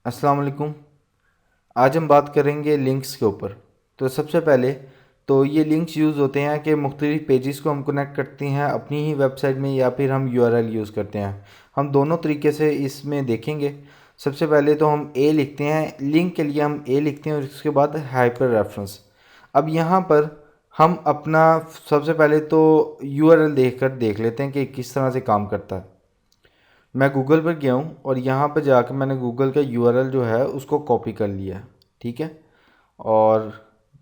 अस्सलाम वालेकुम। आज हम बात करेंगे लिंक्स के ऊपर। तो सबसे पहले तो ये लिंक्स यूज़ होते हैं कि मुख्तलिफ पेजेस को हम कनेक्ट करते हैं अपनी ही वेबसाइट में या फिर हम यूआरएल यूज़ करते हैं। हम दोनों तरीके से इसमें देखेंगे। सबसे पहले तो हम ए लिखते हैं, लिंक के लिए हम ए लिखते हैं और उसके बाद हाइपर रेफरेंस। अब यहाँ पर हम अपना सबसे पहले तो यूआरएल देख लेते हैं कि किस तरह से काम करता है। मैं गूगल पर गया हूँ और यहाँ पर जाकर मैंने गूगल का यूआरएल जो है उसको कॉपी कर लिया है। ठीक है। और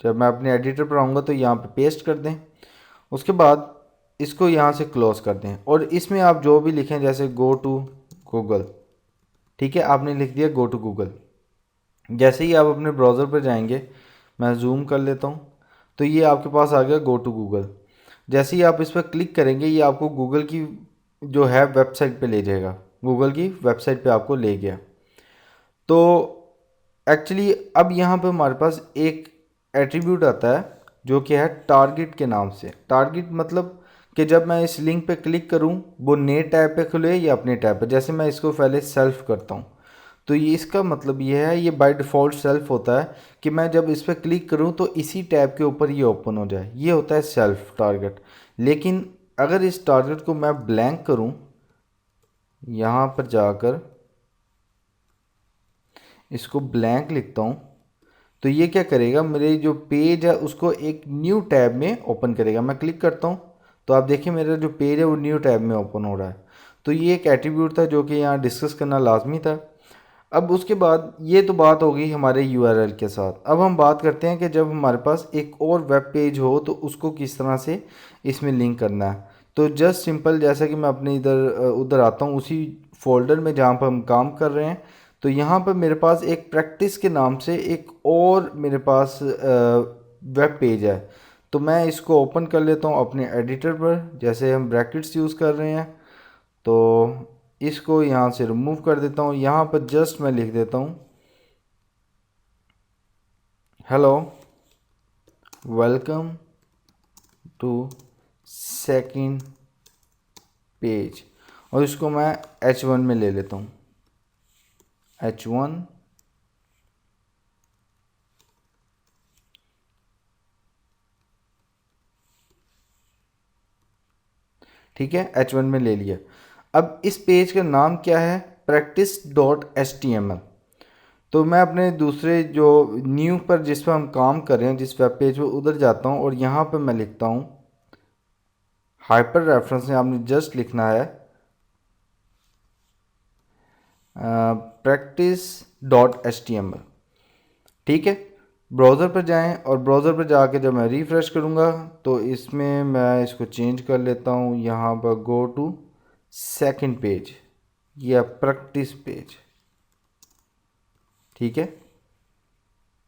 जब मैं अपने एडिटर पर आऊँगा तो यहाँ पे पेस्ट कर दें। उसके बाद इसको यहाँ से क्लोज़ कर दें और इसमें आप जो भी लिखें जैसे गो टू गूगल। ठीक है, आपने लिख दिया गो टू गूगल। जैसे ही आप अपने ब्राउज़र पर जाएंगे, मैं जूम कर लेता हूँ, तो ये आपके पास आ गया गो टू गूगल। जैसे ही आप इस पर क्लिक करेंगे ये आपको गूगल की जो है वेबसाइट पे ले जाएगा। गूगल की वेबसाइट पे आपको ले गया। तो एक्चुअली अब यहाँ पे हमारे पास एक एट्रीब्यूट आता है जो कि है टारगेट के नाम से। टारगेट मतलब कि जब मैं इस लिंक पे क्लिक करूँ वो नए टैब पे खुले या अपने टैब पे। जैसे मैं इसको पहले सेल्फ करता हूँ तो ये इसका मतलब ये है, ये बाय डिफ़ॉल्ट सेल्फ होता है कि मैं जब इस पर क्लिक करूँ तो इसी टैब के ऊपर ये ओपन हो जाए। ये होता है सेल्फ टारगेट। लेकिन अगर इस टारगेट को मैं ब्लैंक करूँ, यहाँ पर जाकर इसको ब्लैंक लिखता हूँ, तो ये क्या करेगा, मेरे जो पेज है उसको एक न्यू टैब में ओपन करेगा। मैं क्लिक करता हूँ तो आप देखिए मेरा जो पेज है वो न्यू टैब में ओपन हो रहा है। तो ये एक एट्रीब्यूट था जो कि यहाँ डिस्कस करना लाजमी था। अब उसके बाद ये तो बात हो गई हमारे यूआरएल के साथ। अब हम बात करते हैं कि जब हमारे पास एक और वेब पेज हो तो उसको किस तरह से इसमें लिंक करना है। तो जस्ट सिंपल, जैसा कि मैं अपने इधर उधर आता हूँ उसी फोल्डर में जहाँ पर हम काम कर रहे हैं, तो यहाँ पर मेरे पास एक प्रैक्टिस के नाम से एक और मेरे पास वेब पेज है। तो मैं इसको ओपन कर लेता हूँ अपने एडिटर पर। जैसे हम ब्रैकेट्स यूज़ कर रहे हैं तो इसको यहाँ से रिमूव कर देता हूँ। यहाँ पर जस्ट मैं लिख देता हूँ hello welcome to second page, और इसको मैं H1 में ले लेता हूँ। H1 ठीक है, H1 में ले लिया। अब इस पेज का नाम क्या है, practice.html। तो मैं अपने दूसरे जो न्यू पर जिस पर हम काम कर रहे हैं, जिस वेब पेज पर उधर जाता हूँ और यहाँ पर मैं लिखता हूँ हाइपर रेफरेंस में आपने जस्ट लिखना है practice.html। ठीक है, ब्राउज़र पर जाएं और ब्राउज़र पर जाके जब मैं रिफ़्रेश करूँगा तो इसमें मैं इसको चेंज कर लेता हूँ। यहाँ पर गो टू सेकंड पेज या प्रैक्टिस पेज। ठीक है,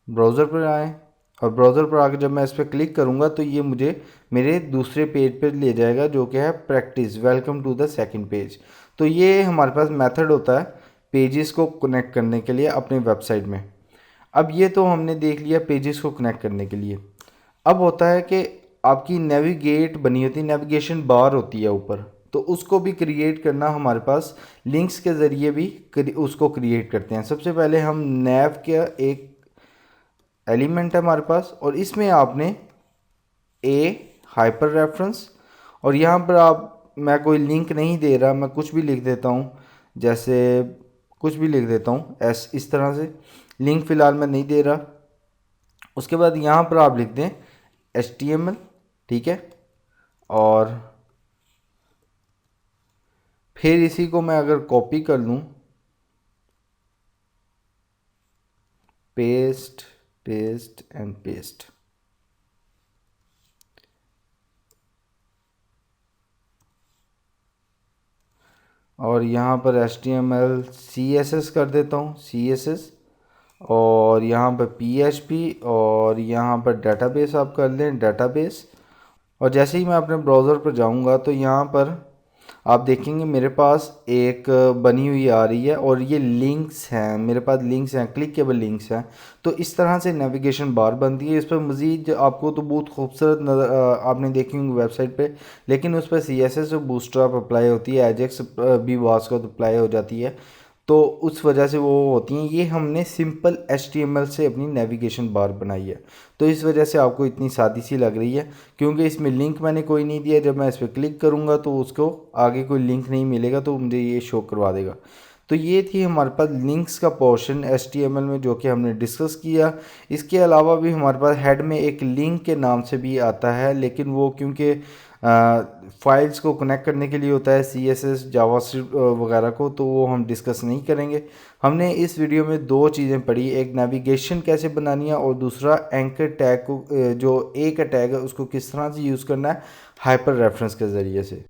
ब्राउज़र पर आएँ और ब्राउज़र पर आके जब मैं इस पर क्लिक करूँगा तो ये मुझे मेरे दूसरे पेज पर ले जाएगा जो कि है practice welcome to the second page. तो ये हमारे पास मेथड होता है पेजेस को कनेक्ट करने के लिए अपने वेबसाइट में। अब ये तो हमने देख लिया पेजेस को कनेक्ट करने के लिए। अब होता है कि आपकी नेविगेट बनी होती है, नेविगेशन बार होती है ऊपर, तो उसको भी क्रिएट करना हमारे पास लिंक्स के ज़रिए भी उसको क्रिएट करते हैं। सबसे पहले हम नेव का एक एलिमेंट है हमारे पास और इसमें आपने ए हाइपर रेफरेंस, और यहाँ पर आप, मैं कोई लिंक नहीं दे रहा, मैं कुछ भी लिख देता हूँ। जैसे कुछ भी लिख देता हूँ इस तरह से, लिंक फ़िलहाल मैं नहीं दे रहा। उसके बाद यहाँ पर आप लिख दें HTML। ठीक है, और फिर इसी को मैं अगर कॉपी कर लूँ, पेस्ट पेस्ट एंड पेस्ट, और यहाँ पर HTML CSS कर देता हूँ, CSS, और यहाँ पर PHP, और यहाँ पर डेटाबेस आप कर लें डेटाबेस। और जैसे ही मैं अपने ब्राउज़र पर जाऊँगा तो यहाँ पर आप देखेंगे मेरे पास एक बनी हुई आ रही है और ये लिंक्स हैं, मेरे पास लिंक्स हैं, क्लिकेबल लिंक्स हैं। तो इस तरह से नेविगेशन बार बनती है। इस पर मज़ीद आपको तो बहुत खूबसूरत नज़र आपने देखी होंगी वेबसाइट पे, लेकिन उस पर CSS और बूटस्ट्रैप अप्लाई होती है, एजेक्स भी वास को अप्लाई हो जाती है। तो उस वजह से वो होती हैं। ये हमने सिंपल HTML से अपनी नेविगेशन बार बनाई है, तो इस वजह से आपको इतनी सादी सी लग रही है, क्योंकि इसमें लिंक मैंने कोई नहीं दिया। जब मैं इस पर क्लिक करूँगा तो उसको आगे कोई लिंक नहीं मिलेगा, तो मुझे ये शो करवा देगा। तो ये थी हमारे पास लिंक्स का पोर्शन HTML में, जो कि हमने डिस्कस किया। इसके अलावा भी हमारे पास हेड में एक लिंक के नाम से भी आता है, लेकिन वो क्योंकि फाइल्स को कनेक्ट करने के लिए होता है, CSS जावास्क्रिप्ट वगैरह को, तो वो हम डिस्कस नहीं करेंगे। हमने इस वीडियो में दो चीज़ें पढ़ी, एक नेविगेशन कैसे बनानी है और दूसरा एंकर टैग को जो ए का टैग है उसको किस तरह से यूज़ करना है हाइपर रेफरेंस के ज़रिए से।